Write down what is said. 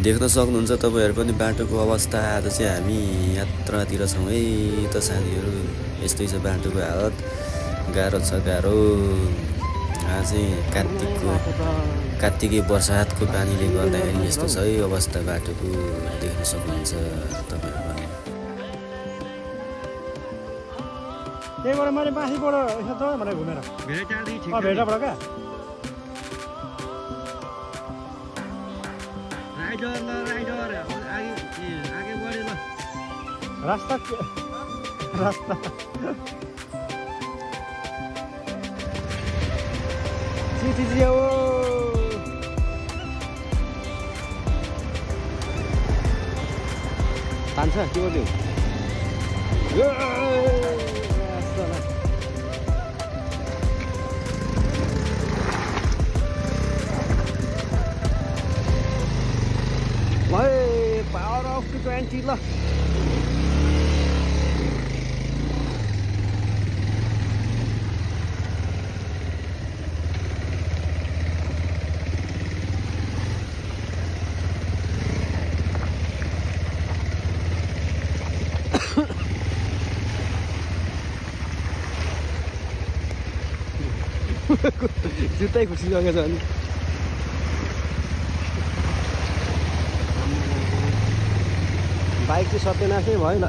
देख्न सक्नुहुन्छ तपाईहरु पनि बाटोको अवस्था। आज चाहिँ हामी यात्रातिर छौं है त साथीहरु। यस्तै छ बाटोको हालत, गाह्रो छ गाह्रो। आज चाहिँ कार्तिके बर्सातको पानीले गर्दाखेरि यस्तो छ है अवस्था बाटोको, देख्न सक्नुहुन्छ तपाईहरु पनि। त्यही भएर मैले माथिबाट यसो त भनेर घुमेर भेटाबाट क्या आगे बढे ल रास्ता चिठिया हो तान्छ के गर्दियो Power of the 20 lah. जुत्तै खुसी लागेछ अनि बाइक चाहिँ सत्यनाशै भयो ल।